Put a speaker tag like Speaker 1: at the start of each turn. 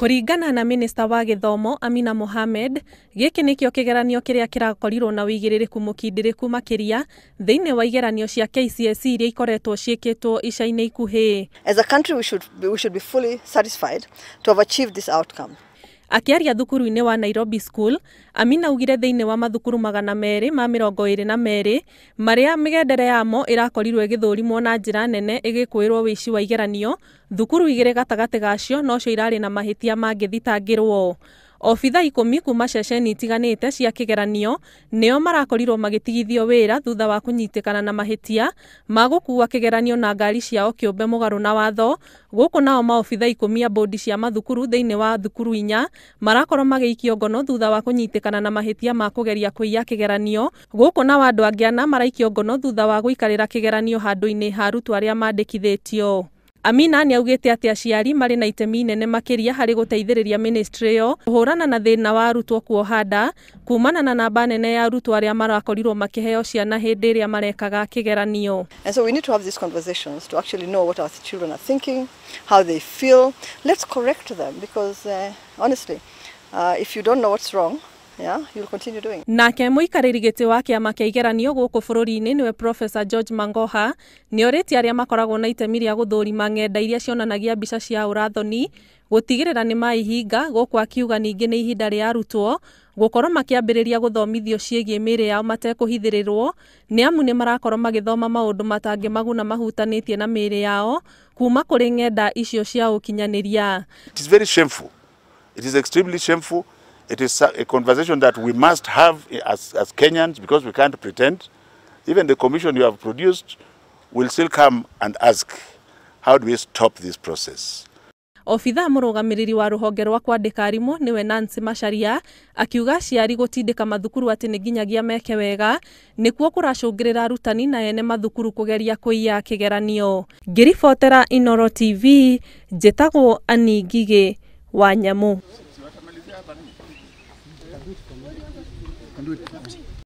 Speaker 1: Kũringana na Minista wa Gĩthomo Amina Mohamed, gĩkĩ nĩkĩo kĩgeranio kĩrĩa kĩrakorirwo na wĩigĩrĩrĩku mũkindĩrĩku makĩria thĩinĩ wa igeranio cia KCSE iria ikoretwo ciĩkĩtwo ica-inĩ ikuhĩ.
Speaker 2: As a country we should be fully satisfied to have achieved this outcome.
Speaker 1: Akiaria thukuru-inĩ wa Nairobi School, Amina augire thĩinĩ wa mathukuru 222 marĩa mĩgendere yamo ĩrakorirwo ĩgĩthũrimwo na njĩra nene ĩgĩkwĩrwo wĩici wa igeranio, thukuru 2 gatagatĩ gacio nocio irarĩ na mahĩtia mangĩthitangĩrwo. Obitha 10 kuma ceceni itiganĩte cia kĩgeranio nĩo marakorirwo magĩtigithio wĩra thutha wa kũnyitĩkana na mahĩtia ma gũkuua kĩgeranio na ngari ciao kĩũmbe mũgarũ na watho. Gũkũ nao maobitha 10 a bodi cia mathukuru thĩinĩ wa thukuru 4 marakorwo magĩikio ngono thutha wa kũnyitĩkana na mahĩtia ma kũgeria kũiya kĩgeranio. Gũkũ nao andũ angĩ 4 maraikio ngono thutha wa gũikarĩra kĩgeranio handũ-inĩ ha arutwo arĩa mandĩkithĩtio. Amina nĩ augĩte atĩ aciari marĩ na itemi inene makĩria harĩ gũteithĩrĩria ministry ĩyo kũhũrana na thĩna wa arutwo kuoha nda kumana na namba nene ya arutwo arĩa marakorirwo makĩheo ciana hĩndĩ ĩrĩa marekaga kĩgeranio.
Speaker 2: And so we need to have these conversations to actually know what our children are thinking, how they feel. Let's correct them because honestly, if you don't know what's wrong, you'll continue doing.
Speaker 1: Nake mũikarĩri gĩtĩ wa kĩama kĩa igeranio gũkũ bũrũri-inĩ nĩwe Professor George Mangoha nĩ orĩtie arĩa makoragwo na itemi rĩa gũthũrima ng'enda iria cionanagia mbica cia ũrathoni gũtigĩrĩra nĩ maihinga, gũkũ akiuga ningĩ nĩ ihinda rĩa arutwo gũkorwo makĩambĩrĩria gũthomithio ciĩgiĩ mĩĩrĩ yao matekũhithĩrĩrwo, nĩ amu nĩ marakorwo magĩthoma maũndũ matangĩmaguna mahutanĩtie na mĩĩrĩ yao kuma kũrĩ ng'enda icio cia ũkinyanĩria.
Speaker 3: It is very shameful. It is extremely shameful. It is a conversation that we must have as Kenyans because we can't pretend. Even the commission you have produced will still come and ask, how do we stop this process?
Speaker 1: Obitha mũrũgamĩrĩri wa rũhonge rwa kwandĩka arimũ nĩwe Nancy Macharia akiuga aciari gũtindĩka mathukuru atĩ nĩ nginyagia meke wega nĩkuo kũracũngĩrĩra arutani na ene mathukuru kũgeria kũiya kĩgeranio. Ngĩribotera Inooro TV, njĩtagwo Annie Ngigĩ wa Nyamũ.
Speaker 4: Can do it.